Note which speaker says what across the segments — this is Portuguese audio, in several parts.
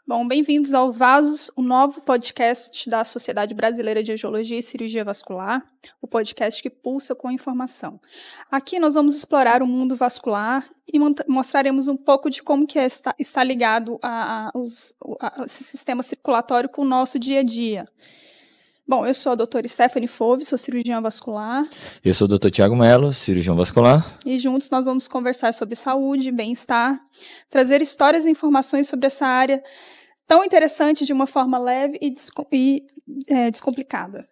Speaker 1: Bom, bem-vindos ao Vasos, o novo podcast da Sociedade Brasileira de Angiologia e Cirurgia Vascular, o podcast que pulsa com informação. Aqui nós vamos explorar o mundo vascular e mostraremos um pouco de como que está ligado esse sistema circulatório com o nosso dia a dia. Bom, eu sou a doutora Stephanie Fove, sou cirurgiã vascular.
Speaker 2: Eu sou o doutor Tiago Mello, cirurgião vascular.
Speaker 1: E juntos nós vamos conversar sobre saúde, bem-estar, trazer histórias e informações sobre essa área tão interessante de uma forma leve e descomplicada.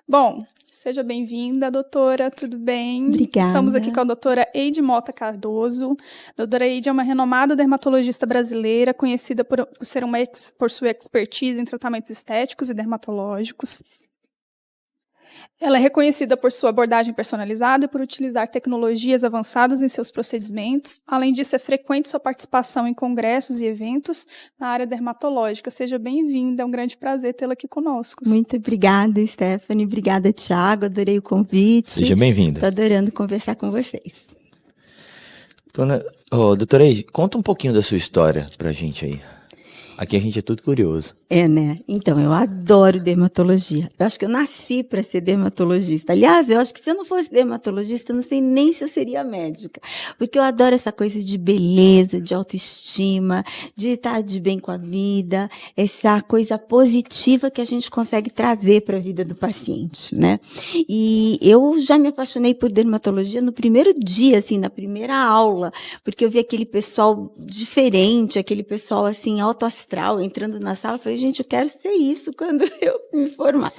Speaker 1: Bom, seja bem-vinda, doutora, tudo bem?
Speaker 3: Obrigada.
Speaker 1: Estamos aqui com a doutora Eide Mota Cardoso. A doutora Eide é uma renomada dermatologista brasileira, conhecida por sua expertise em tratamentos estéticos e dermatológicos. Ela é reconhecida por sua abordagem personalizada e por utilizar tecnologias avançadas em seus procedimentos. Além disso, é frequente sua participação em congressos e eventos na área dermatológica. Seja bem-vinda, é um grande prazer tê-la aqui conosco.
Speaker 3: Muito obrigada, Stephanie. Obrigada, Tiago. Adorei o convite.
Speaker 2: Seja bem-vinda.
Speaker 3: Estou adorando conversar com vocês.
Speaker 2: Doutora Eide, conta um pouquinho da sua história pra gente aí. Aqui a gente é tudo curioso.
Speaker 3: É, né? Então, eu adoro dermatologia. Eu acho que eu nasci para ser dermatologista. Aliás, eu acho que se eu não fosse dermatologista, eu não sei nem se eu seria médica. Porque eu adoro essa coisa de beleza, de autoestima, de estar de bem com a vida, essa coisa positiva que a gente consegue trazer para a vida do paciente, né? E eu já me apaixonei por dermatologia no primeiro dia, assim, na primeira aula, porque eu vi aquele pessoal diferente, aquele pessoal, assim, autoastral, entrando na sala, eu falei, gente, eu quero ser isso quando eu me formar.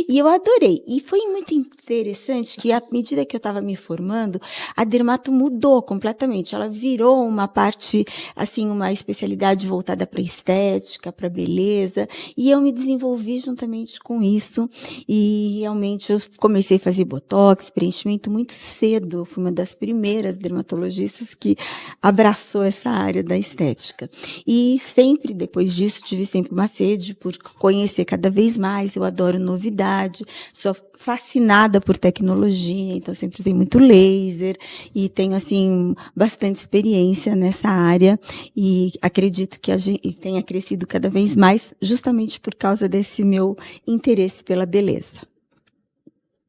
Speaker 3: E eu adorei. E foi muito interessante que, à medida que eu estava me formando, a dermato mudou completamente. Ela virou uma parte, assim, uma especialidade voltada para estética, para beleza. E eu me desenvolvi juntamente com isso. E realmente eu comecei a fazer botox, preenchimento muito cedo. Eu fui uma das primeiras dermatologistas que abraçou essa área da estética. E sempre, depois disso, tive sempre uma sede por conhecer cada vez mais. Eu adoro novidade, sou fascinada por tecnologia, então sempre usei muito laser e tenho, assim, bastante experiência nessa área e acredito que a gente tenha crescido cada vez mais justamente por causa desse meu interesse pela beleza.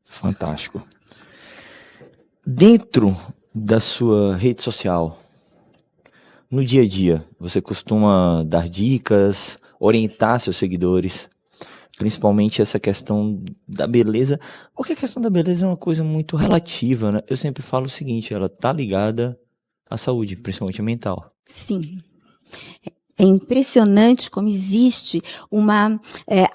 Speaker 2: Fantástico. Dentro da sua rede social, no dia a dia, você costuma dar dicas, orientar seus seguidores, principalmente essa questão da beleza, porque a questão da beleza é uma coisa muito relativa, né? Eu sempre falo o seguinte, ela tá ligada à saúde, principalmente mental.
Speaker 3: Sim. É impressionante como existe uma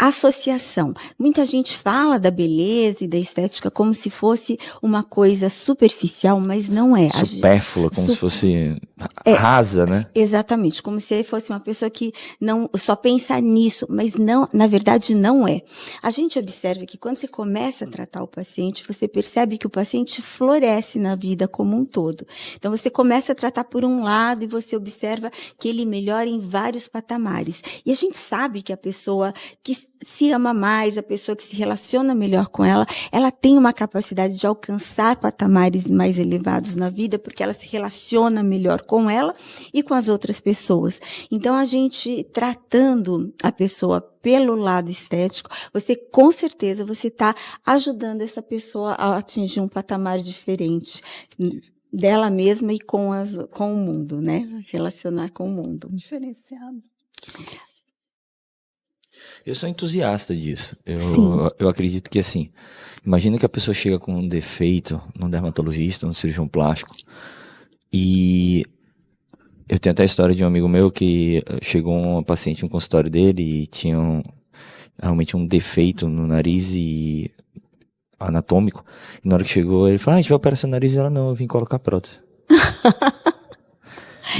Speaker 3: associação. Muita gente fala da beleza e da estética como se fosse uma coisa superficial, mas não é.
Speaker 2: Supérflua, como se fosse rasa, né?
Speaker 3: Exatamente, como se fosse uma pessoa que não só pensa nisso, mas não, na verdade não é. A gente observa que quando você começa a tratar o paciente, você percebe que o paciente floresce na vida como um todo. Então você começa a tratar por um lado e você observa que ele melhora em vários patamares. E a gente sabe que a pessoa que se ama mais, a pessoa que se relaciona melhor com ela, ela tem uma capacidade de alcançar patamares mais elevados na vida, porque ela se relaciona melhor com ela e com as outras pessoas. Então, a gente tratando a pessoa pelo lado estético, você com certeza você está ajudando essa pessoa a atingir um patamar diferente dela mesma e com o mundo, né? Relacionar com o mundo.
Speaker 1: Diferenciado.
Speaker 2: Eu sou entusiasta disso. Eu acredito que, assim, imagina que a pessoa chega com um defeito num dermatologista, num cirurgião plástico, e eu tenho até a história de um amigo meu que chegou uma paciente no consultório dele e tinha realmente um defeito no nariz e anatômico, e na hora que chegou ele falou, a gente vai operar seu nariz, e ela, não, eu vim colocar prótese.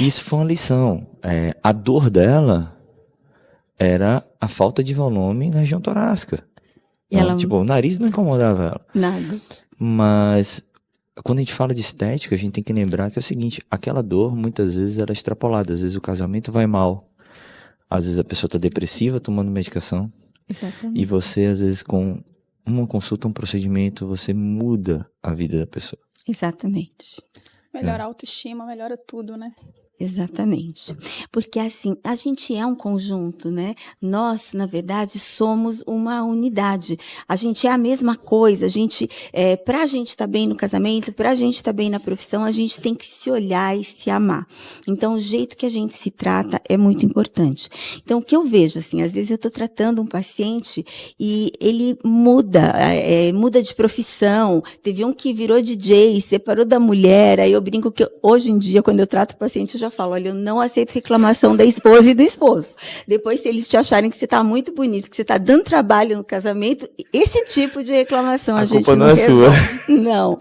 Speaker 2: Isso foi uma lição. A dor dela era a falta de volume na região torácica. Tipo, o nariz não incomodava ela.
Speaker 3: Nada.
Speaker 2: Mas quando a gente fala de estética, a gente tem que lembrar que é o seguinte, aquela dor muitas vezes ela é extrapolada, às vezes o casamento vai mal, às vezes a pessoa está depressiva tomando medicação.
Speaker 3: Exatamente.
Speaker 2: E você às vezes com uma consulta, um procedimento, você muda a vida da pessoa.
Speaker 3: Exatamente.
Speaker 1: Melhora a autoestima, melhora tudo, né?
Speaker 3: Exatamente. Porque, assim, a gente é um conjunto, né? Nós, na verdade, somos uma unidade. A gente é a mesma coisa. Para a gente estar bem no casamento, para a gente estar bem na profissão, a gente tem que se olhar e se amar. Então, o jeito que a gente se trata é muito importante. Então, o que eu vejo, assim, às vezes eu estou tratando um paciente e ele muda de profissão. Teve um que virou DJ, separou da mulher. Aí eu brinco que hoje em dia, quando eu trato o paciente, eu já falo, olha, eu não aceito reclamação da esposa e do esposo. Depois, se eles te acharem que você está muito bonito, que você está dando trabalho no casamento, esse tipo de reclamação a gente não resolve. Não,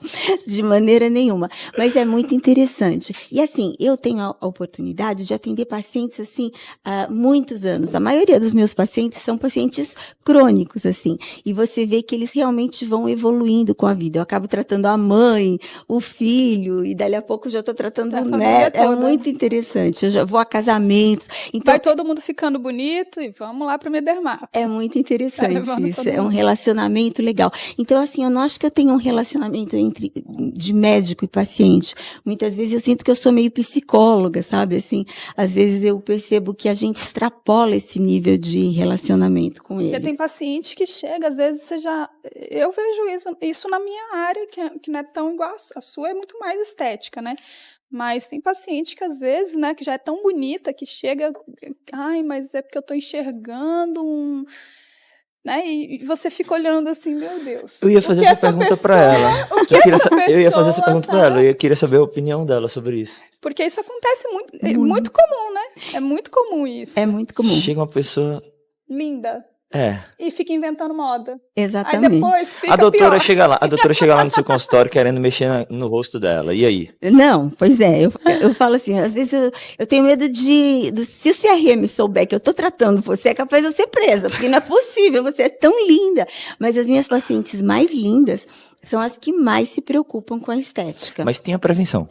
Speaker 3: de maneira nenhuma. Mas é muito interessante. E assim, eu tenho a oportunidade de atender pacientes assim há muitos anos. A maioria dos meus pacientes são pacientes crônicos, assim. E você vê que eles realmente vão evoluindo com a vida. Eu acabo tratando a mãe, o filho, e dali a pouco já estou tratando o neto. É muito interessante. Eu já vou a casamentos. Então,
Speaker 1: vai todo mundo ficando bonito e vamos lá para o Medermato.
Speaker 3: É muito interessante isso. É um relacionamento legal. Então, assim, eu não acho que eu tenho um relacionamento de médico e paciente. Muitas vezes eu sinto que eu sou meio psicóloga, sabe? Assim, às vezes eu percebo que a gente extrapola esse nível de relacionamento com ele.
Speaker 1: Porque tem paciente que chega, às vezes você já... Eu vejo isso na minha área, que não é tão igual a sua, é muito mais estética, né? Mas tem paciente que, às vezes, né, que já é tão bonita, que chega... Ai, mas é porque eu estou enxergando um... Né? E você fica olhando assim, meu Deus.
Speaker 2: Eu ia fazer essa pergunta para ela. Eu ia fazer essa pergunta para ela. Eu queria saber a opinião dela sobre isso.
Speaker 1: Porque isso acontece muito. É muito comum, né? É muito comum isso.
Speaker 3: É muito comum.
Speaker 2: Chega uma pessoa...
Speaker 1: linda.
Speaker 2: É.
Speaker 1: E fica inventando moda.
Speaker 3: Exatamente.
Speaker 1: Aí depois fica
Speaker 2: a doutora
Speaker 1: pior.
Speaker 2: chega lá no seu consultório querendo mexer no rosto dela. E aí?
Speaker 3: Não, pois é. Eu falo assim, às vezes eu tenho medo se o CRM souber que eu estou tratando você, é capaz de eu ser presa, porque não é possível, você é tão linda. Mas as minhas pacientes mais lindas são as que mais se preocupam com a estética.
Speaker 2: Mas tem a prevenção.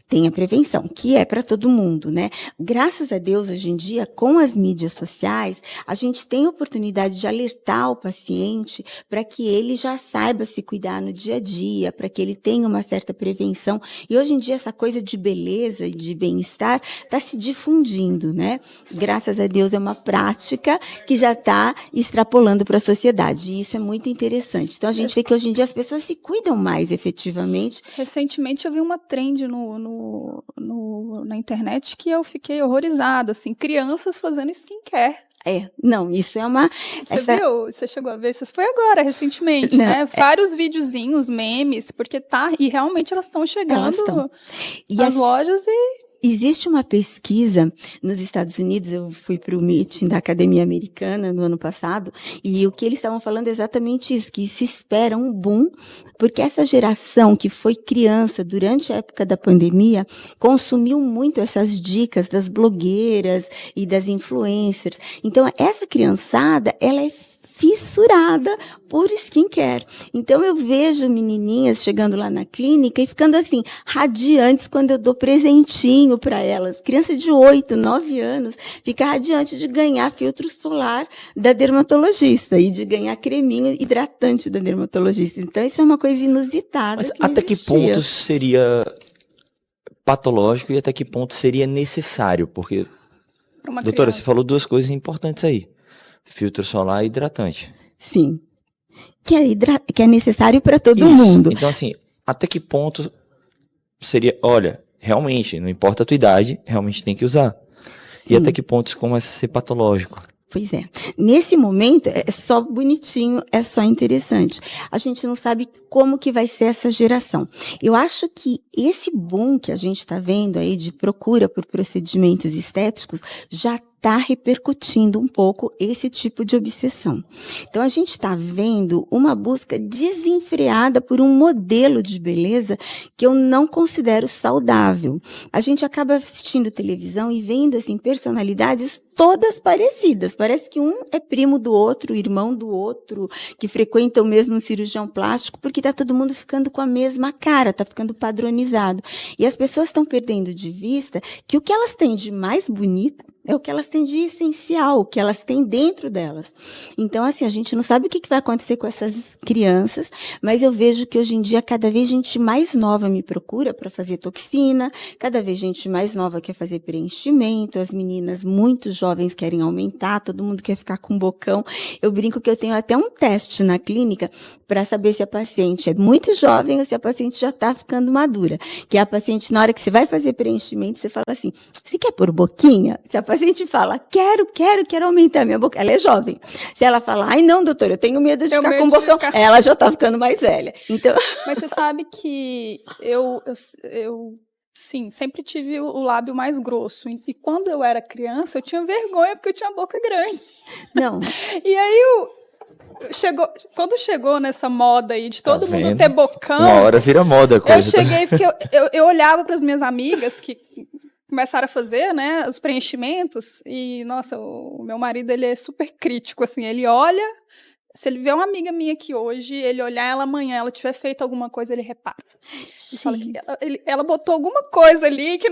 Speaker 3: Tem a prevenção, que é para todo mundo, né? Graças a Deus, hoje em dia, com as mídias sociais, a gente tem a oportunidade de alertar o paciente para que ele já saiba se cuidar no dia a dia, para que ele tenha uma certa prevenção. E hoje em dia, essa coisa de beleza e de bem-estar está se difundindo, né? Graças a Deus, é uma prática que já está extrapolando para a sociedade. E isso é muito interessante. Então, a gente vê que hoje em dia as pessoas se cuidam mais efetivamente.
Speaker 1: Recentemente, eu vi uma trend na internet que eu fiquei horrorizada, assim, crianças fazendo skincare.
Speaker 3: Não, isso é uma...
Speaker 1: Você viu? Você chegou a ver? Isso foi agora, recentemente, não, né? Vários videozinhos, memes, porque e realmente elas estão chegando nas lojas e...
Speaker 3: Existe uma pesquisa nos Estados Unidos, eu fui para o meeting da Academia Americana no ano passado, e o que eles estavam falando é exatamente isso, que se espera um boom, porque essa geração que foi criança durante a época da pandemia, consumiu muito essas dicas das blogueiras e das influencers. Então, essa criançada, ela é fissurada por skincare. Então, eu vejo menininhas chegando lá na clínica e ficando assim, radiantes quando eu dou presentinho para elas. Criança de 8, 9 anos fica radiante de ganhar filtro solar da dermatologista e de ganhar creminho hidratante da dermatologista. Então, isso é uma coisa inusitada.
Speaker 2: Mas até que ponto seria patológico e até que ponto seria necessário? Porque, doutora, você falou duas coisas importantes aí. Filtro solar e hidratante.
Speaker 3: Sim. Que é necessário para todo mundo.
Speaker 2: Então, assim, até que ponto seria... Olha, realmente, não importa a tua idade, realmente tem que usar. Sim. E até que ponto isso começa a ser patológico?
Speaker 3: Pois é. Nesse momento, é só bonitinho, é só interessante. A gente não sabe como que vai ser essa geração. Eu acho que esse boom que a gente está vendo aí de procura por procedimentos estéticos já está repercutindo um pouco esse tipo de obsessão. Então, a gente está vendo uma busca desenfreada por um modelo de beleza que eu não considero saudável. A gente acaba assistindo televisão e vendo, assim, personalidades todas parecidas. Parece que um é primo do outro, irmão do outro, que frequenta o mesmo cirurgião plástico, porque está todo mundo ficando com a mesma cara, está ficando padronizado. E as pessoas estão perdendo de vista que o que elas têm de mais bonito É o que elas têm de essencial, o que elas têm dentro delas. Então, assim, a gente não sabe o que vai acontecer com essas crianças, mas eu vejo que hoje em dia, cada vez gente mais nova me procura para fazer toxina, cada vez gente mais nova quer fazer preenchimento, as meninas muito jovens querem aumentar, todo mundo quer ficar com bocão. Eu brinco que eu tenho até um teste na clínica para saber se a paciente é muito jovem ou se a paciente já está ficando madura. Que a paciente, na hora que você vai fazer preenchimento, você fala assim, você quer pôr boquinha? Se a paciente fala, quero aumentar minha boca, ela é jovem. Se ela fala, ai não, doutora, eu tenho medo de ficar com bocão, ela já está ficando mais velha. Então...
Speaker 1: Mas você sabe que eu sim, sempre tive o lábio mais grosso. E quando eu era criança, eu tinha vergonha porque eu tinha a boca grande.
Speaker 3: Não.
Speaker 1: E aí, quando chegou nessa moda aí de todo mundo ter bocão...
Speaker 2: Uma hora vira moda a coisa.
Speaker 1: Eu cheguei, porque eu olhava para as minhas amigas que começaram a fazer, né, os preenchimentos, e, nossa, o meu marido, ele é super crítico, assim, ele olha, se ele vê uma amiga minha aqui hoje, ele olhar ela amanhã, ela tiver feito alguma coisa, ele repara. Ele fala que ela botou alguma coisa ali que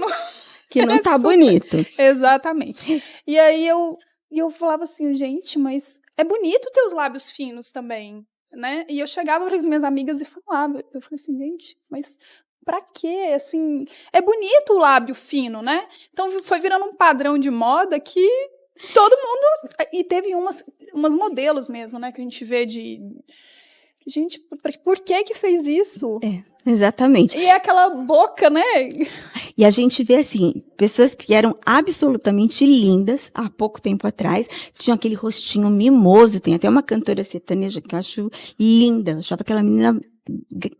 Speaker 1: não
Speaker 3: tá bonito.
Speaker 1: Exatamente. E aí eu falava assim, gente, mas é bonito ter os lábios finos também, né? E eu chegava para as minhas amigas e falava, eu falei assim, gente, mas... Pra quê? Assim, é bonito o lábio fino, né? Então foi virando um padrão de moda que todo mundo... E teve umas modelos mesmo, né? Que a gente vê de... Gente, por que fez isso?
Speaker 3: É, exatamente.
Speaker 1: E é aquela boca, né?
Speaker 3: E a gente vê, assim, pessoas que eram absolutamente lindas, há pouco tempo atrás, tinham aquele rostinho mimoso. Tem até uma cantora sertaneja que eu acho linda. Eu achava aquela menina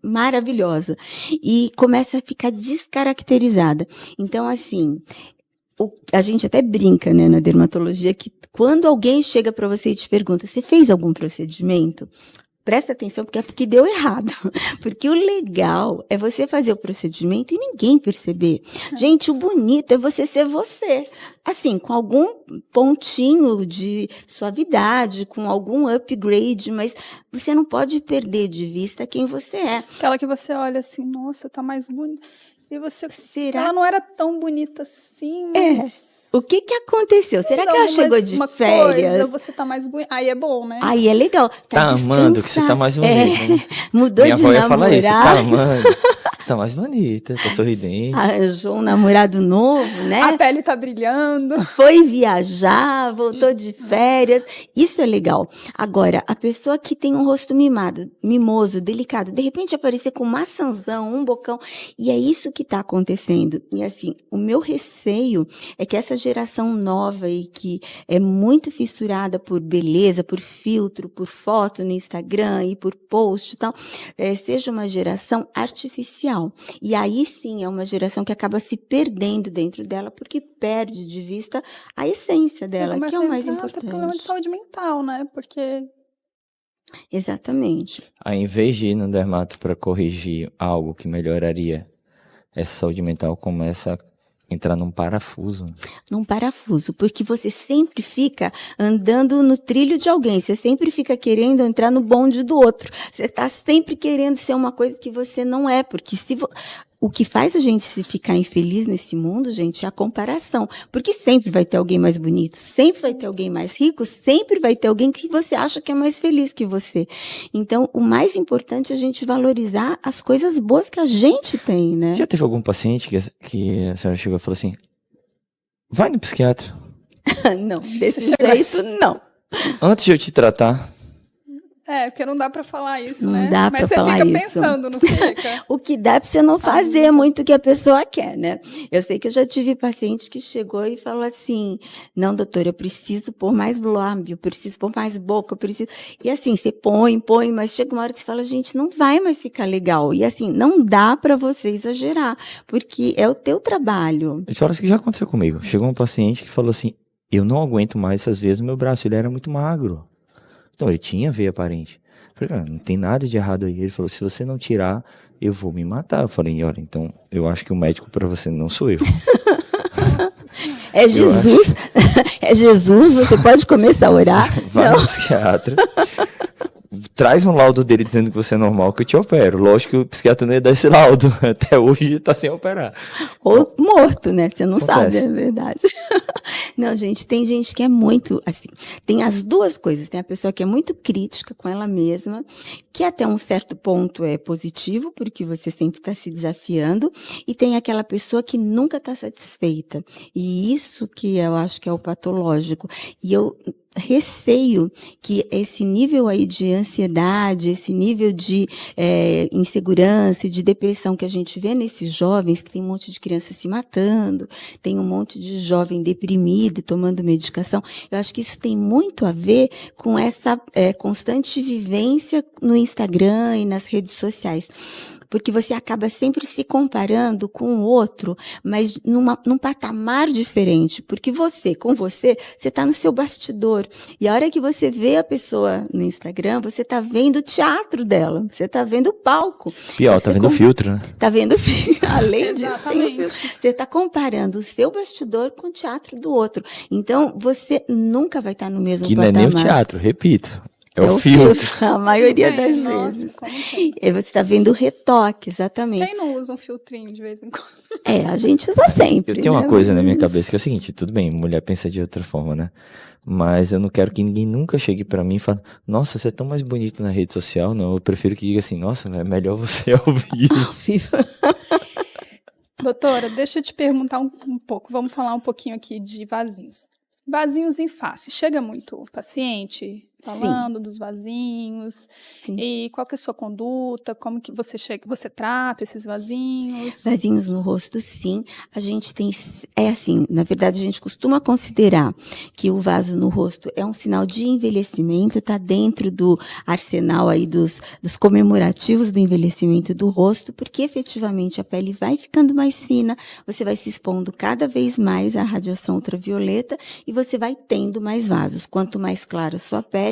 Speaker 3: maravilhosa. E começa a ficar descaracterizada. Então, assim... A gente até brinca, né, na dermatologia, que quando alguém chega para você e te pergunta, você fez algum procedimento? Presta atenção, porque é porque deu errado. Porque o legal é você fazer o procedimento e ninguém perceber. Gente, o bonito é você ser você. Assim, com algum pontinho de suavidade, com algum upgrade, mas você não pode perder de vista quem você é.
Speaker 1: Aquela que você olha assim, nossa, tá mais bonita. E você...
Speaker 3: Será?
Speaker 1: Ela não era tão bonita assim, mas...
Speaker 3: O que aconteceu? Será que ela chegou de férias?
Speaker 1: Você tá mais bonita. Aí é bom, né?
Speaker 3: Aí é legal.
Speaker 2: Tá amando que você tá mais bonita, né?
Speaker 3: Mudou
Speaker 2: Minha
Speaker 3: de
Speaker 2: avó ia
Speaker 3: namorar.
Speaker 2: falar isso, tá amando. Você tá mais bonita, tá sorridente.
Speaker 3: Arranjou um namorado novo, né?
Speaker 1: A pele tá brilhando.
Speaker 3: Foi viajar, voltou de férias. Isso é legal. Agora, a pessoa que tem um rosto mimoso, delicado, de repente aparecer com maçãzão, um bocão, e é isso que tá acontecendo. E assim, o meu receio é que essa geração nova e que é muito fissurada por beleza, por filtro, por foto no Instagram e por post e tal, seja uma geração artificial. E aí sim é uma geração que acaba se perdendo dentro dela porque perde de vista a essência dela, que é o mais importante.
Speaker 1: Tem problema de saúde mental, né? Porque...
Speaker 3: Exatamente.
Speaker 2: Ao invés de ir no dermato para corrigir algo que melhoraria essa saúde mental, começa a entrar num parafuso.
Speaker 3: Num parafuso, porque você sempre fica andando no trilho de alguém, você sempre fica querendo entrar no bonde do outro, você está sempre querendo ser uma coisa que você não é, porque o que faz a gente ficar infeliz nesse mundo, gente, é a comparação. Porque sempre vai ter alguém mais bonito, sempre vai ter alguém mais rico, sempre vai ter alguém que você acha que é mais feliz que você. Então, o mais importante é a gente valorizar as coisas boas que a gente tem, né?
Speaker 2: Já teve algum paciente que a senhora chegou e falou assim, vai no psiquiatra?
Speaker 3: Não, desse jeito, não.
Speaker 2: Antes de eu te tratar...
Speaker 1: porque não dá pra falar isso,
Speaker 3: não
Speaker 1: né?
Speaker 3: Dá
Speaker 1: Mas
Speaker 3: pra falar
Speaker 1: você fica
Speaker 3: isso.
Speaker 1: Pensando, não fica?
Speaker 3: O que dá é pra você não fazer muito o que a pessoa quer, né? Eu sei que eu já tive paciente que chegou e falou assim, não, doutora, eu preciso pôr mais lábio, eu preciso pôr mais boca, eu preciso... E assim, você põe, mas chega uma hora que você fala, gente, não vai mais ficar legal. E assim, não dá pra você exagerar, porque é o teu trabalho.
Speaker 2: Eu te falo isso que já aconteceu comigo. Chegou um paciente que falou assim, eu não aguento mais essas vezes no meu braço, ele era muito magro. Então, ele tinha veia aparente. Eu falei, não tem nada de errado aí. Ele falou, se você não tirar, eu vou me matar. Eu falei, olha, então, eu acho que o médico para você não sou eu.
Speaker 3: É Jesus, é Jesus, você pode começar a orar.
Speaker 2: Vai no psiquiatra, traz um laudo dele dizendo que você é normal, que eu te opero. Lógico que o psiquiatra não ia dar esse laudo. Até hoje está sem operar.
Speaker 3: Ou morto, né? Você não
Speaker 2: Acontece.
Speaker 3: sabe, é verdade. Não, gente, tem gente que é muito, assim, tem as duas coisas. Tem a pessoa que é muito crítica com ela mesma, que até um certo ponto é positivo, porque você sempre está se desafiando, e tem aquela pessoa que nunca está satisfeita. E isso que eu acho que é o patológico. E eu receio que esse nível aí de ansiedade, esse nível de insegurança e de depressão que a gente vê nesses jovens, que tem um monte de criança se matando, tem um monte de jovem deprimido, tomando medicação, eu acho que isso tem muito a ver com essa constante vivência no Instagram e nas redes sociais. Porque você acaba sempre se comparando com o outro, mas num patamar diferente. Porque com você está no seu bastidor. E a hora que você vê a pessoa no Instagram, você está vendo o teatro dela, você está vendo o palco.
Speaker 2: Pior, está vendo o filtro, né?
Speaker 3: Está vendo o filtro. Além disso, tem o filtro. Você está comparando o seu bastidor com o teatro do outro. Então, você nunca vai estar no mesmo patamar.
Speaker 2: Que não é nem o teatro, repito. É o filtro.
Speaker 3: A maioria das vezes. E você está vendo o retoque, exatamente.
Speaker 1: Quem não usa um filtrinho de vez em quando?
Speaker 3: A gente usa sempre.
Speaker 2: Eu tenho uma coisa na minha cabeça que é o seguinte, tudo bem, mulher pensa de outra forma, né? Mas eu não quero que ninguém nunca chegue pra mim e fale, nossa, você é tão mais bonito na rede social. Não, eu prefiro que diga assim, nossa, é melhor você ao vivo.
Speaker 1: Doutora, deixa eu te perguntar um pouco, vamos falar um pouquinho aqui de vasinhos. Vasinhos em face, chega muito paciente falando Sim. dos vasinhos, Sim. E qual que é a sua conduta, como que você trata esses vasinhos?
Speaker 3: Vasinhos no rosto, sim, a gente tem, assim, na verdade a gente costuma considerar que o vaso no rosto é um sinal de envelhecimento, está dentro do arsenal aí dos comemorativos do envelhecimento do rosto, porque efetivamente a pele vai ficando mais fina, você vai se expondo cada vez mais à radiação ultravioleta e você vai tendo mais vasos. Quanto mais clara a sua pele,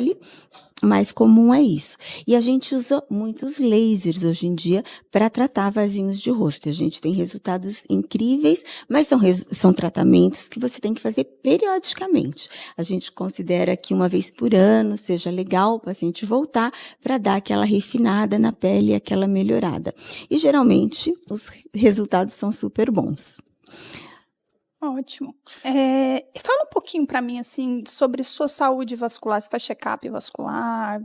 Speaker 3: mais comum é isso. E a gente usa muitos lasers hoje em dia para tratar vasinhos de rosto. A gente tem resultados incríveis, mas são tratamentos que você tem que fazer periodicamente. A gente considera que uma vez por ano seja legal o paciente voltar para dar aquela refinada na pele, aquela melhorada. E geralmente os resultados são super bons.
Speaker 1: Ótimo. Fala um pouquinho para mim assim sobre sua saúde vascular. Você faz check-up vascular?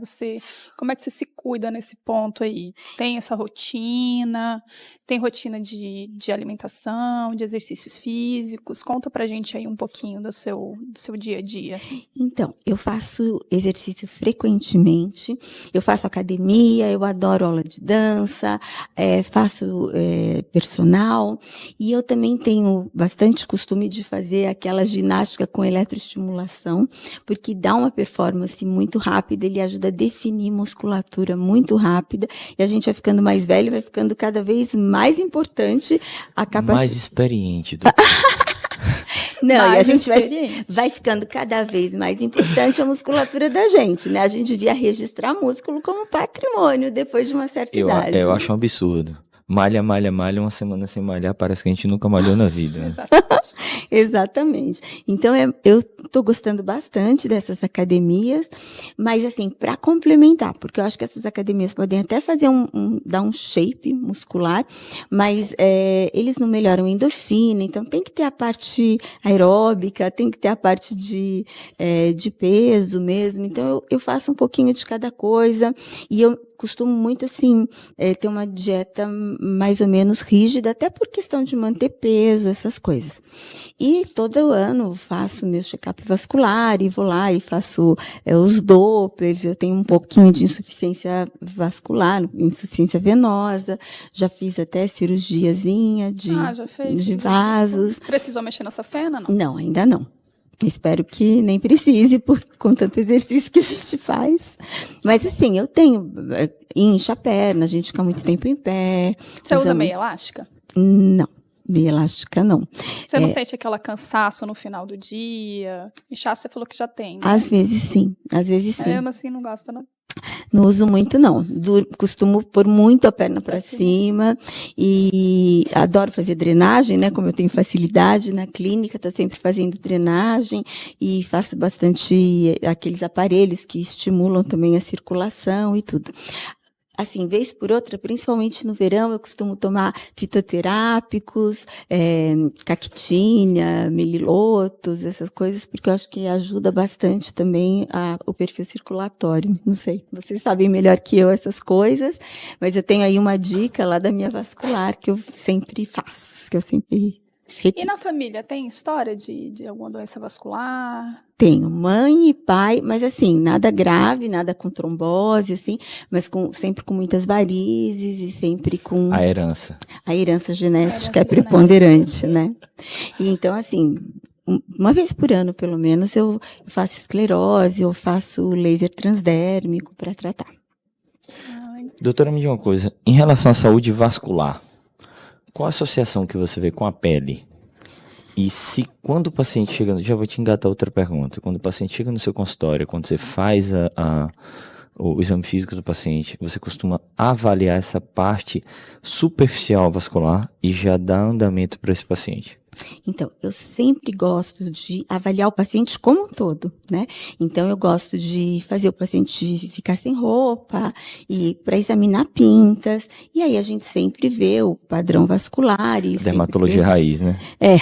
Speaker 1: Como é que você se cuida nesse ponto aí? Tem essa rotina? Tem rotina de alimentação, de exercícios físicos? Conta pra gente aí um pouquinho do seu dia a dia.
Speaker 3: Então, eu faço exercício frequentemente. Eu faço academia, eu adoro aula de dança, faço personal e eu também tenho bastante costume de fazer aquela ginástica com eletroestimulação, porque dá uma performance muito rápida, ele ajuda a definir musculatura muito rápida, e a gente vai ficando mais velho, vai ficando cada vez mais importante a capacidade...
Speaker 2: Mais experiente.
Speaker 3: Não, e a gente vai ficando cada vez mais importante a musculatura da gente, né? A gente devia registrar músculo como patrimônio depois de uma certa idade.
Speaker 2: Eu acho um absurdo. Malha, uma semana sem malhar, parece que a gente nunca malhou na vida. Né?
Speaker 3: Exatamente. Então, eu estou gostando bastante dessas academias, mas assim, para complementar, porque eu acho que essas academias podem até fazer dar um shape muscular, mas eles não melhoram a endorfina, então tem que ter a parte aeróbica, tem que ter a parte de peso mesmo, então eu faço um pouquinho de cada coisa, e eu costumo muito, assim, ter uma dieta mais ou menos rígida, até por questão de manter peso, essas coisas. E todo ano faço meu check-up vascular, e vou lá e faço os Dopplers, eu tenho um pouquinho de insuficiência vascular, insuficiência venosa, já fiz até cirurgiazinha de vasos.
Speaker 1: Precisou mexer na safena, não?
Speaker 3: Não, ainda não. Espero que nem precise, com tanto exercício que a gente faz. Mas, assim, eu tenho... Incha a perna, a gente fica muito tempo em pé.
Speaker 1: Você usa meia elástica?
Speaker 3: Não, meia elástica não.
Speaker 1: Você não sente aquela cansaço no final do dia? Inchaço você falou que já tem, né?
Speaker 3: Às vezes sim, às vezes sim.
Speaker 1: Mesmo assim não gosta, não?
Speaker 3: Não uso muito, não. Costumo pôr muito a perna para cima e adoro fazer drenagem, né? Como eu tenho facilidade na clínica, estou sempre fazendo drenagem e faço bastante aqueles aparelhos que estimulam também a circulação e tudo. Assim, vez por outra, principalmente no verão, eu costumo tomar fitoterápicos, cactina, melilotos, essas coisas, porque eu acho que ajuda bastante também o perfil circulatório. Não sei, vocês sabem melhor que eu essas coisas, mas eu tenho aí uma dica lá da minha vascular que eu sempre faço, que eu sempre repito.
Speaker 1: E na família, tem história de alguma doença vascular?
Speaker 3: Tenho mãe e pai, mas assim, nada grave, nada com trombose, assim, mas sempre com muitas varizes e sempre com...
Speaker 2: A herança.
Speaker 3: A herança genética é preponderante, né? E então, assim, uma vez por ano, pelo menos, eu faço esclerose, eu faço laser transdérmico para tratar.
Speaker 2: Doutora, me diga uma coisa, em relação à saúde vascular, qual a associação que você vê com a pele? E se quando o paciente chega, já vou te engatar outra pergunta, quando o paciente chega no seu consultório, quando você faz o exame físico do paciente, você costuma avaliar essa parte superficial vascular e já dar andamento para esse paciente?
Speaker 3: Então, eu sempre gosto de avaliar o paciente como um todo, né? Então, eu gosto de fazer o paciente ficar sem roupa e para examinar pintas. E aí a gente sempre vê o padrão vascular. E
Speaker 2: dermatologia raiz, né?
Speaker 3: É.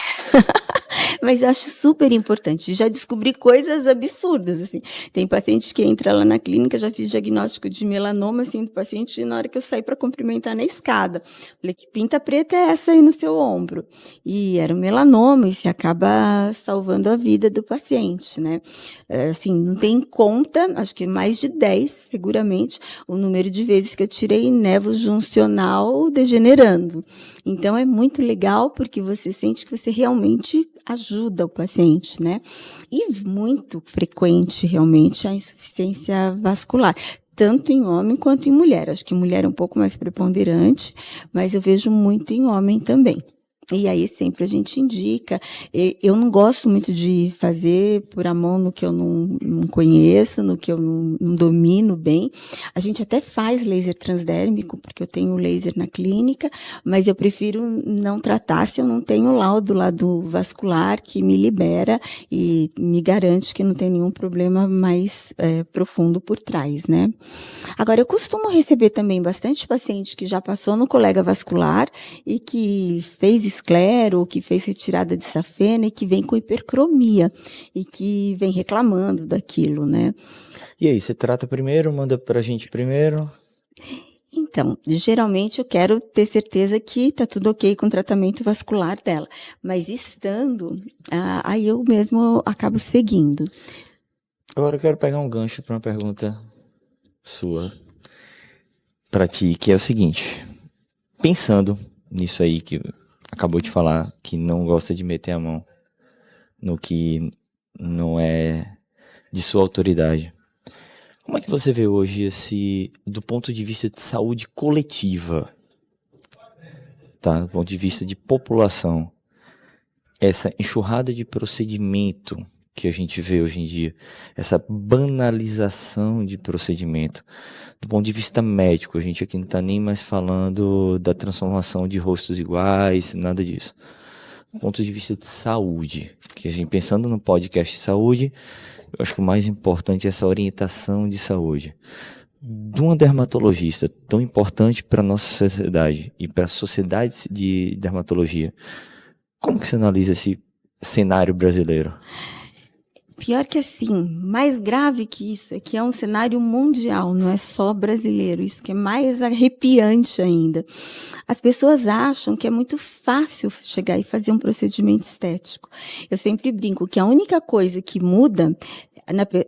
Speaker 3: Mas eu acho super importante. Já descobri coisas absurdas, assim. Tem paciente que entra lá na clínica, já fiz diagnóstico de melanoma, assim, do paciente, e na hora que eu saí para cumprimentar na escada. Falei, que pinta preta é essa aí no seu ombro? E era um melanoma, e se acaba salvando a vida do paciente, né? Assim, não tem conta, acho que mais de 10, seguramente, o número de vezes que eu tirei névoa juncional degenerando. Então, é muito legal, porque você sente que você realmente ajuda o paciente, né? E muito frequente, realmente, a insuficiência vascular, tanto em homem quanto em mulher. Acho que mulher é um pouco mais preponderante, mas eu vejo muito em homem também. E aí sempre a gente indica. Eu não gosto muito de fazer por a mão no que eu não conheço, no que eu não domino bem. A gente até faz laser transdérmico, porque eu tenho laser na clínica, mas eu prefiro não tratar se eu não tenho o laudo lá do vascular que me libera e me garante que não tem nenhum problema mais profundo por trás, né? Agora, eu costumo receber também bastante paciente que já passou no colega vascular e que fez esclero, que fez retirada de safena e que vem com hipercromia e que vem reclamando daquilo, né?
Speaker 2: E aí, você trata primeiro, manda pra gente primeiro?
Speaker 3: Então, geralmente eu quero ter certeza que está tudo ok com o tratamento vascular dela, mas estando, aí eu mesmo acabo seguindo.
Speaker 2: Agora eu quero pegar um gancho para uma pergunta sua para ti, que é o seguinte, pensando nisso aí que acabou de falar, que não gosta de meter a mão no que não é de sua autoridade. Como é que você vê hoje do ponto de vista de saúde coletiva, tá? Do ponto de vista de população, essa enxurrada de procedimento que a gente vê hoje em dia, essa banalização de procedimento, do ponto de vista médico, a gente aqui não está nem mais falando da transformação de rostos iguais, nada disso. Do ponto de vista de saúde, que a gente pensando no podcast de saúde, eu acho que o mais importante é essa orientação de saúde. De uma dermatologista tão importante para a nossa sociedade e para a sociedade de dermatologia, como que você analisa esse cenário brasileiro?
Speaker 3: Pior que assim, mais grave que isso, é que é um cenário mundial, não é só brasileiro, isso que é mais arrepiante ainda. As pessoas acham que é muito fácil chegar e fazer um procedimento estético. Eu sempre brinco que a única coisa que muda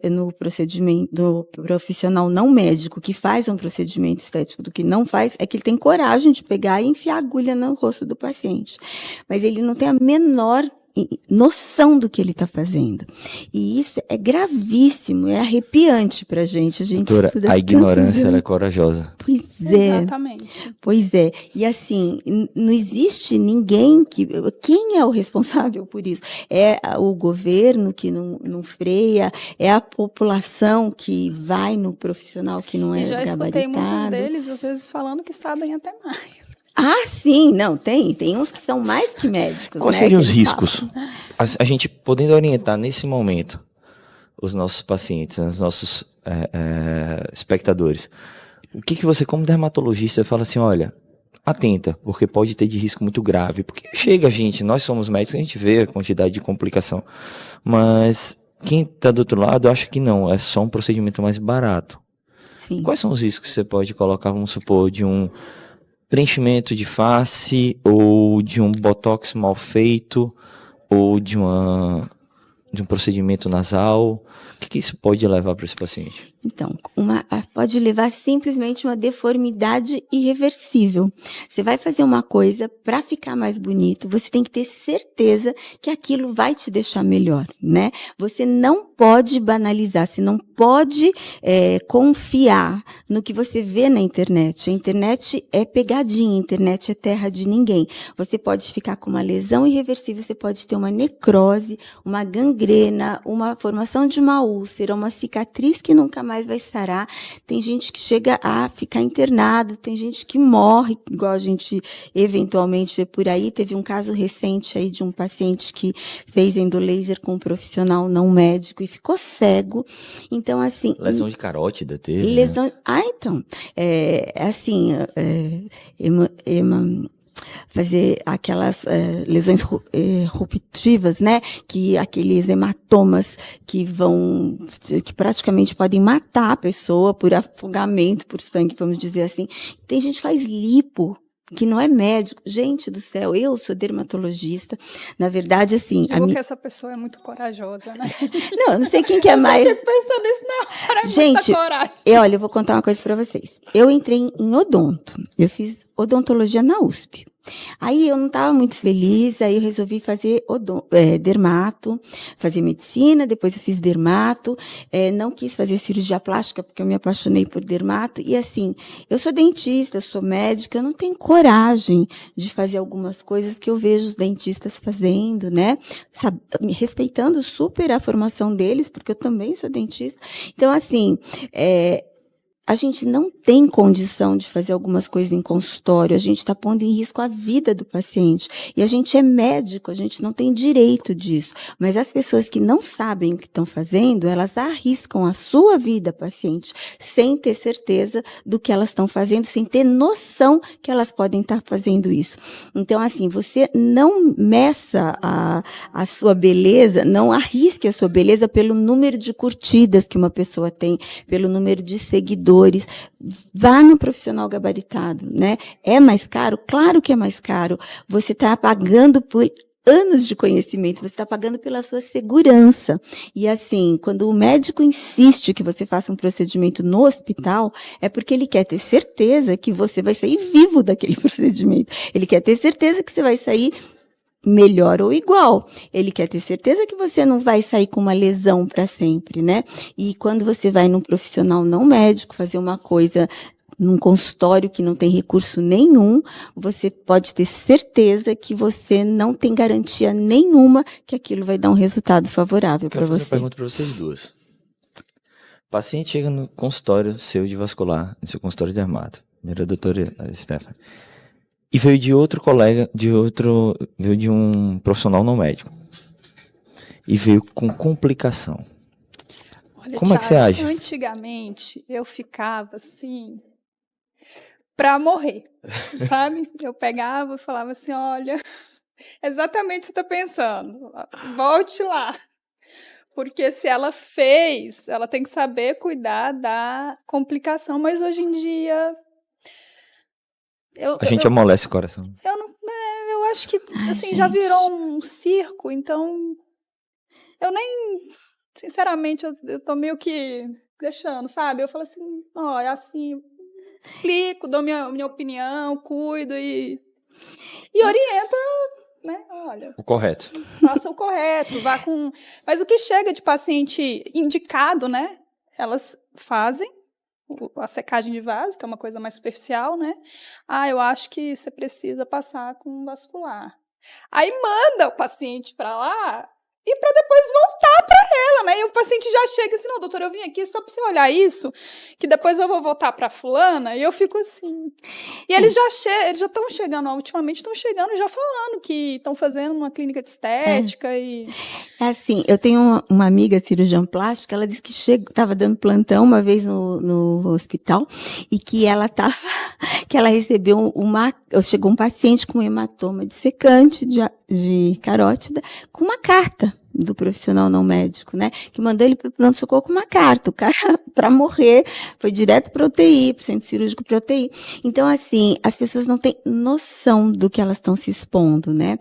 Speaker 3: no procedimento do profissional não médico que faz um procedimento estético do que não faz, é que ele tem coragem de pegar e enfiar a agulha no rosto do paciente. Mas ele não tem a menor noção do que ele está fazendo. E isso é gravíssimo, é arrepiante para a gente.
Speaker 2: Doutora, a ignorância ela é corajosa.
Speaker 3: Pois é.
Speaker 1: Exatamente.
Speaker 3: Pois é. E assim, não existe ninguém que... Quem é o responsável por isso? É o governo que não freia? É a população que vai no profissional que não é gabaritado?
Speaker 1: Já escutei muitos deles, às vezes, falando que sabem até mais.
Speaker 3: Ah, sim, não, tem uns que são mais que médicos.
Speaker 2: Quais seriam os riscos? A gente podendo orientar nesse momento os nossos pacientes, os nossos espectadores. O que você, como dermatologista, fala assim, olha, atenta, porque pode ter de risco muito grave. Porque chega a gente, nós somos médicos, a gente vê a quantidade de complicação. Mas quem está do outro lado acha que não, é só um procedimento mais barato.
Speaker 3: Sim.
Speaker 2: Quais são os riscos que você pode colocar, vamos supor, de um preenchimento de face, ou de um botox mal feito, ou de um procedimento nasal? O que isso pode levar para esse paciente?
Speaker 3: Então, pode levar simplesmente uma deformidade irreversível. Você vai fazer uma coisa para ficar mais bonito, você tem que ter certeza que aquilo vai te deixar melhor, né? Você não pode banalizar, você não pode confiar no que você vê na internet. A internet é pegadinha, a internet é terra de ninguém. Você pode ficar com uma lesão irreversível, você pode ter uma necrose, uma gangrena, uma formação de uma úlcera, uma cicatriz que nunca mais vai sarar. Tem gente que chega a ficar internado, tem gente que morre, igual a gente eventualmente vê por aí. Teve um caso recente aí de um paciente que fez endolaser com um profissional não médico e ficou cego. Então, assim...
Speaker 2: Lesão de carótida teve,
Speaker 3: lesão...
Speaker 2: né?
Speaker 3: Então, fazer aquelas lesões ruptivas, né? Que aqueles hematomas que praticamente podem matar a pessoa por afogamento, por sangue, vamos dizer assim. Tem gente que faz lipo, que não é médico. Gente do céu, eu sou dermatologista. Na verdade, assim...
Speaker 1: Que essa pessoa é muito corajosa, né?
Speaker 3: Não, eu não sei quem que é mais...
Speaker 1: Eu fico pensando nisso na hora,
Speaker 3: gente,
Speaker 1: muita coragem.
Speaker 3: Olha, eu vou contar uma coisa para vocês. Eu entrei em odonto. Eu fiz odontologia na USP. Aí eu não estava muito feliz, aí eu resolvi fazer dermato, fazer medicina, depois eu fiz dermato, não quis fazer cirurgia plástica porque eu me apaixonei por dermato, e assim, eu sou dentista, eu sou médica, eu não tenho coragem de fazer algumas coisas que eu vejo os dentistas fazendo, né? Respeitando super a formação deles, porque eu também sou dentista. Então, assim, a gente não tem condição de fazer algumas coisas em consultório, a gente está pondo em risco a vida do paciente. E a gente é médico, a gente não tem direito disso. Mas as pessoas que não sabem o que estão fazendo, elas arriscam a sua vida, paciente, sem ter certeza do que elas estão fazendo, sem ter noção que elas podem estar fazendo isso. Então, assim, você não meça a sua beleza, não arrisque a sua beleza pelo número de curtidas que uma pessoa tem, pelo número de seguidores. Vá no profissional gabaritado, né? É mais caro? Claro que é mais caro. Você está pagando por anos de conhecimento, você está pagando pela sua segurança. E assim, quando o médico insiste que você faça um procedimento no hospital, é porque ele quer ter certeza que você vai sair vivo daquele procedimento. Ele quer ter certeza que você vai sair melhor ou igual. Ele quer ter certeza que você não vai sair com uma lesão para sempre, né? E quando você vai num profissional não médico fazer uma coisa num consultório que não tem recurso nenhum, você pode ter certeza que você não tem garantia nenhuma que aquilo vai dar um resultado favorável para você.
Speaker 2: Quero fazer uma pergunta para vocês duas. O paciente chega no consultório seu de vascular, no seu consultório de dermato, era a doutora Stephanie, e veio de outro colega, veio de um profissional não médico. E veio com complicação.
Speaker 1: Olha,
Speaker 2: como Thiago, é que você age?
Speaker 1: Antigamente, eu ficava assim, pra morrer, sabe? Eu pegava e falava assim, olha, exatamente o que você tá pensando, volte lá. Porque se ela fez, ela tem que saber cuidar da complicação, mas hoje em dia...
Speaker 2: A gente amolece o coração.
Speaker 1: Eu acho que, assim, já virou um circo, então... Eu nem... Sinceramente, eu tô meio que deixando, sabe? Eu falo assim, ó, é assim... Explico, dou minha opinião, cuido e oriento, né, olha...
Speaker 2: O correto.
Speaker 1: Faça o correto, vá com... Mas o que chega de paciente indicado, né? Elas fazem a secagem de vaso, que é uma coisa mais superficial, né? Eu acho que você precisa passar com vascular. Aí manda o paciente para lá e para depois voltar para ela, né? E o paciente já chega assim, não, doutor, eu vim aqui só para você olhar isso, que depois eu vou voltar para fulana, e eu fico assim. E eles já estão chegando, ultimamente estão chegando já falando que estão fazendo uma clínica de estética e...
Speaker 3: É assim, eu tenho uma amiga cirurgiã plástica, ela disse que estava dando plantão uma vez no hospital e que ela recebeu chegou um paciente com hematoma dissecante de carótida com uma carta do profissional não médico, né? Que mandou ele para o pronto-socorro com uma carta. O cara, para morrer, foi direto para UTI, para o centro cirúrgico para UTI. Então, assim, as pessoas não têm noção do que elas estão se expondo, né?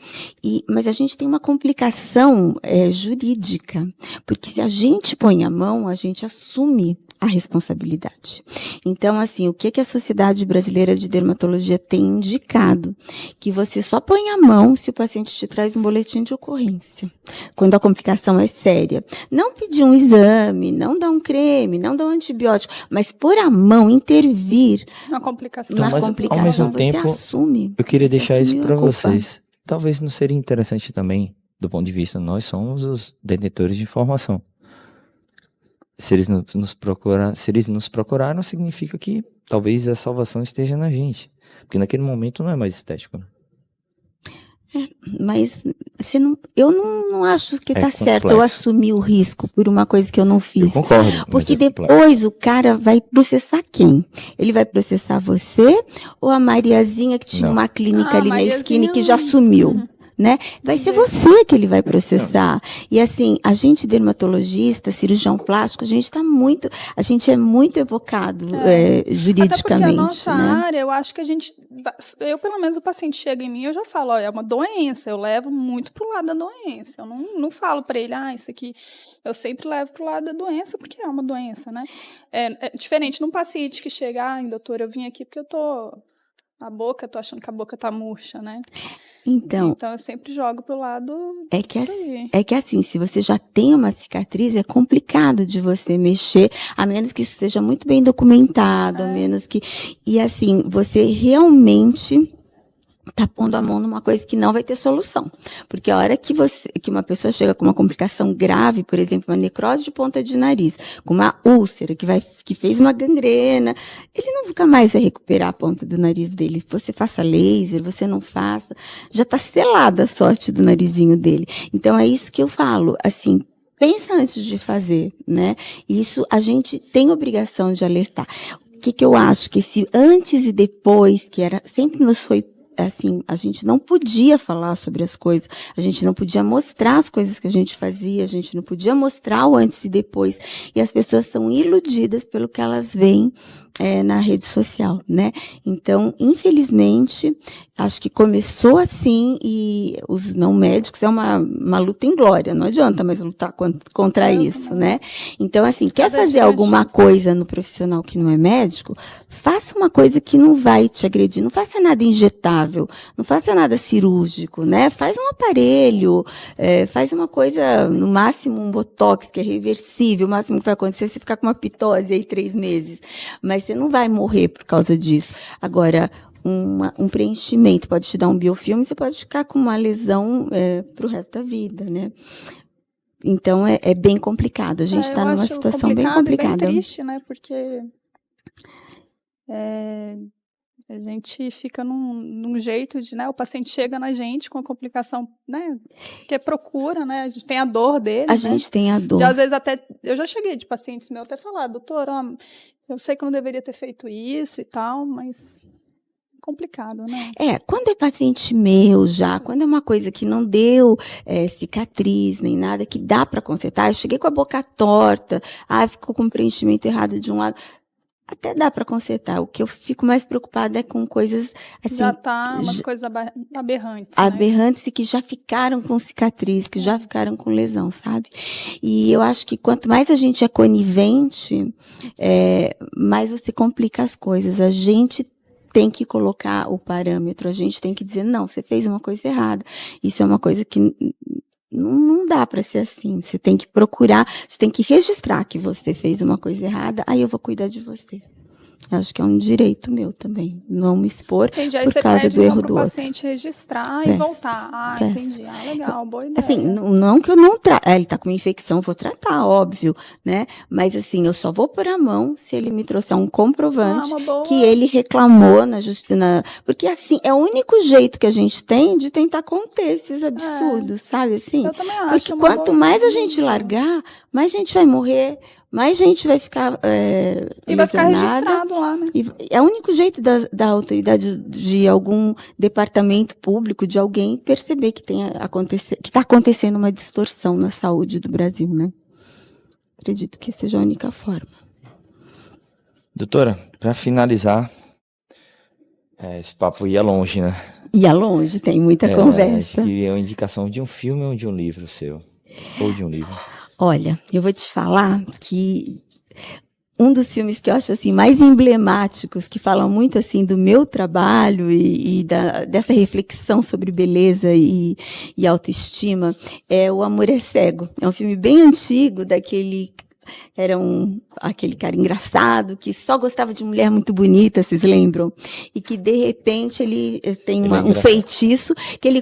Speaker 3: Mas a gente tem uma complicação jurídica, porque se a gente põe a mão, a gente assume a responsabilidade. Então, assim, o que a Sociedade Brasileira de Dermatologia tem indicado? Que você só põe a mão se o paciente te traz um boletim de ocorrência, quando a complicação é séria. Não pedir um exame, não dar um creme, não dar um antibiótico, mas pôr a mão, intervir
Speaker 1: na complicação.
Speaker 2: Então, mas, ao mesmo tempo,
Speaker 3: assume.
Speaker 2: Eu queria deixar isso para vocês. Talvez não seria interessante também, do ponto de vista, nós somos os detentores de informação. Se eles nos procuraram, significa que talvez a salvação esteja na gente. Porque naquele momento não é mais estético.
Speaker 3: Mas eu não acho que está certo eu assumir o risco por uma coisa que eu não fiz.
Speaker 2: Eu concordo.
Speaker 3: Porque depois o cara vai processar quem? Ele vai processar você ou a Mariazinha que tinha uma clínica ali na esquina e que já sumiu? Né? Vai ser você que ele vai processar. E assim, a gente dermatologista, cirurgião plástico, a gente é muito evocado juridicamente. Até porque a
Speaker 1: nossa área, eu acho que eu pelo menos o paciente chega em mim, eu já falo, é uma doença, eu levo muito pro lado da doença. Eu não falo para ele, isso aqui, eu sempre levo pro lado da doença, porque é uma doença, né? É diferente de um paciente que chega, doutor, eu vim aqui porque eu tô achando que a boca tá murcha, né? Então eu sempre jogo pro lado
Speaker 3: é que assim, se você já tem uma cicatriz, é complicado de você mexer, a menos que isso seja muito bem documentado, a menos que... E assim, você realmente tá pondo a mão numa coisa que não vai ter solução. Porque a hora que uma pessoa chega com uma complicação grave, por exemplo, uma necrose de ponta de nariz, com uma úlcera que fez uma gangrena, ele nunca mais vai recuperar a ponta do nariz dele. Você faça laser, você não faça, já está selada a sorte do narizinho dele. Então é isso que eu falo, assim, pensa antes de fazer, né? Isso a gente tem obrigação de alertar. O que eu acho? Que esse antes e depois, sempre nos foi assim, a gente não podia falar sobre as coisas, a gente não podia mostrar as coisas que a gente fazia, a gente não podia mostrar o antes e depois, e as pessoas são iludidas pelo que elas veem na rede social, né? Então, infelizmente, acho que começou assim e os não médicos é uma luta inglória, não adianta mais lutar contra isso, né? Então, assim, quer fazer alguma coisa no profissional que não é médico, faça uma coisa que não vai te agredir, não faça nada injetável, não faça nada cirúrgico, né? Faz um aparelho, faz uma coisa, no máximo um botox, que é reversível, o máximo que vai acontecer é você ficar com uma pitose aí 3 meses, mas você não vai morrer por causa disso. Agora, um preenchimento pode te dar um biofilme, você pode ficar com uma lesão para o resto da vida, né? Então, é bem complicado. A gente está numa situação bem complicada.
Speaker 1: E bem triste, né? Porque a gente fica num jeito de, né? O paciente chega na gente com a complicação, né? Que procura, né? A gente tem a dor dele,
Speaker 3: A gente tem a dor.
Speaker 1: E às vezes até... Eu já cheguei de pacientes meus até falar, doutor, eu sei que eu não deveria ter feito isso e tal, mas... complicado, né?
Speaker 3: Quando é paciente meu já, quando é uma coisa que não deu cicatriz nem nada, que dá para consertar, eu cheguei com a boca torta, ficou com preenchimento errado de um lado, até dá para consertar. O que eu fico mais preocupada é com coisas assim...
Speaker 1: Já tá umas coisas aberrantes.
Speaker 3: Aberrantes, né? E que já ficaram com cicatriz, que já ficaram com lesão, sabe? E eu acho que quanto mais a gente é conivente, mais você complica as coisas. A gente tem que colocar o parâmetro, a gente tem que dizer, não, você fez uma coisa errada. Isso é uma coisa que não dá para ser assim. Você tem que procurar, você tem que registrar que você fez uma coisa errada, aí eu vou cuidar de você. Acho que é um direito meu também, não me expor por causa do erro do outro.
Speaker 1: O paciente registrar e voltar. Entendi. Legal, boa ideia.
Speaker 3: Assim, não que eu não ele tá com uma infecção, vou tratar, óbvio, né? Mas assim, eu só vou pôr a mão se ele me trouxer um comprovante que ele reclamou na justiça. Porque assim, é o único jeito que a gente tem de tentar conter esses absurdos, sabe assim?
Speaker 1: Eu também acho.
Speaker 3: Porque quanto mais a gente largar, mais gente vai morrer, mais gente vai ficar
Speaker 1: e vai ficar registrado lá, né?
Speaker 3: E é o único jeito da autoridade de algum departamento público, de alguém perceber que está acontecendo uma distorção na saúde do Brasil, né? Acredito que seja a única forma.
Speaker 2: Doutora, para finalizar, esse papo ia longe, né?
Speaker 3: Ia longe, tem muita conversa.
Speaker 2: Eu queria uma indicação de um filme ou de um livro seu, ou de um livro.
Speaker 3: Olha, eu vou te falar que um dos filmes que eu acho assim mais emblemáticos, que falam muito assim do meu trabalho e dessa reflexão sobre beleza e autoestima, é O Amor é Cego. É um filme bem antigo, aquele cara engraçado que só gostava de mulher muito bonita, vocês lembram? E que de repente ele tem um feitiço que ele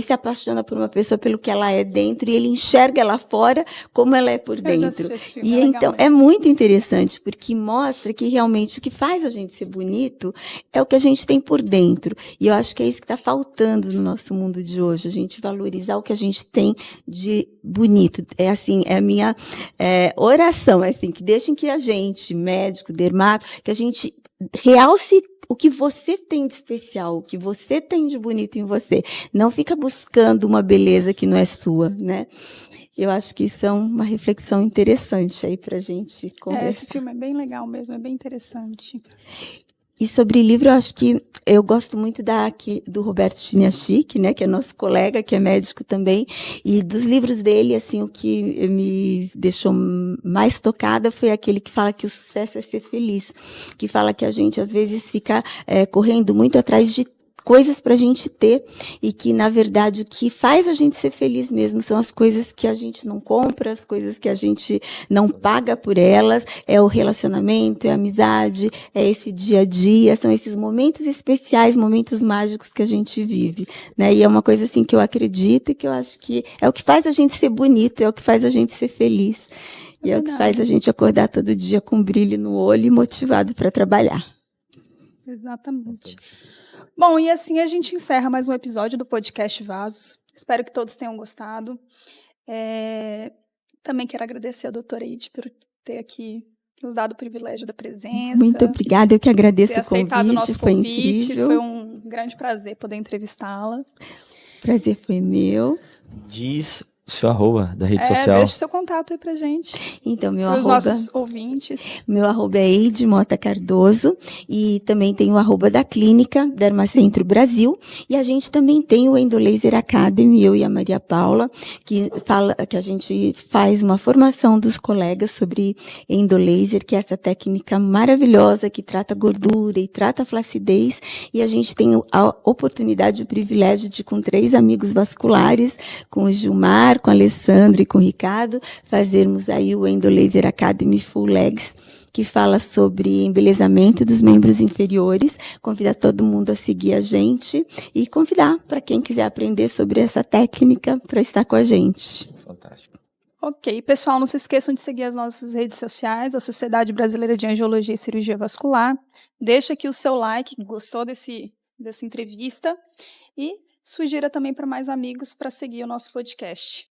Speaker 3: se apaixona por uma pessoa pelo que ela é dentro e ele enxerga ela fora como ela é por dentro. E então é muito interessante porque mostra que realmente o que faz a gente ser bonito é o que a gente tem por dentro. E eu acho que é isso que está faltando no nosso mundo de hoje, a gente valorizar o que a gente tem de bonito. É assim, é a minha oração, é assim, que deixem que a gente, médico, dermato, que a gente realce o que você tem de especial, o que você tem de bonito em você. Não fica buscando uma beleza que não é sua, né? Eu acho que isso é uma reflexão interessante aí pra gente conversar.
Speaker 1: Esse filme é bem legal mesmo, é bem interessante.
Speaker 3: E sobre livro, eu acho que eu gosto muito do Roberto Chiniachik, né, que é nosso colega, que é médico também, e dos livros dele, assim, o que me deixou mais tocada foi aquele que fala que o sucesso é ser feliz, que fala que a gente, às vezes, fica correndo muito atrás de coisas para a gente ter e que, na verdade, o que faz a gente ser feliz mesmo são as coisas que a gente não compra, as coisas que a gente não paga por elas, é o relacionamento, é a amizade, é esse dia a dia, são esses momentos especiais, momentos mágicos que a gente vive, né? E é uma coisa assim que eu acredito e que eu acho que é o que faz a gente ser bonito, é o que faz a gente ser feliz. E é o que faz a gente acordar todo dia com brilho no olho e motivado para trabalhar.
Speaker 1: Exatamente. Bom, e assim a gente encerra mais um episódio do podcast Vasos. Espero que todos tenham gostado. Também quero agradecer a doutora Eide por ter aqui nos dado o privilégio da presença.
Speaker 3: Muito obrigada, eu que agradeço o convite.
Speaker 1: Ter aceitado o nosso
Speaker 3: foi
Speaker 1: convite,
Speaker 3: incrível.
Speaker 1: Foi um grande prazer poder entrevistá-la.
Speaker 3: Prazer foi meu.
Speaker 2: Diz o seu @, da rede social.
Speaker 1: Deixa o seu contato aí pra gente.
Speaker 3: Então, meu
Speaker 1: para os nossos ouvintes.
Speaker 3: Meu @ é Eide Mota Cardoso e também tem o @ da clínica Dermacentro Brasil e a gente também tem o Endolaser Academy, eu e a Maria Paula, que a gente faz uma formação dos colegas sobre endolaser, que é essa técnica maravilhosa que trata gordura e trata flacidez, e a gente tem a oportunidade, o privilégio de, com 3 amigos vasculares, com o Gilmar, com a Alessandra e com o Ricardo, fazermos aí o Endolaser Academy Full Legs, que fala sobre embelezamento dos membros inferiores. Convidar todo mundo a seguir a gente e convidar para quem quiser aprender sobre essa técnica para estar com a gente.
Speaker 2: Fantástico.
Speaker 1: Ok, pessoal, não se esqueçam de seguir as nossas redes sociais, a Sociedade Brasileira de Angiologia e Cirurgia Vascular. Deixa aqui o seu like, gostou dessa entrevista, e sugira também para mais amigos para seguir o nosso podcast.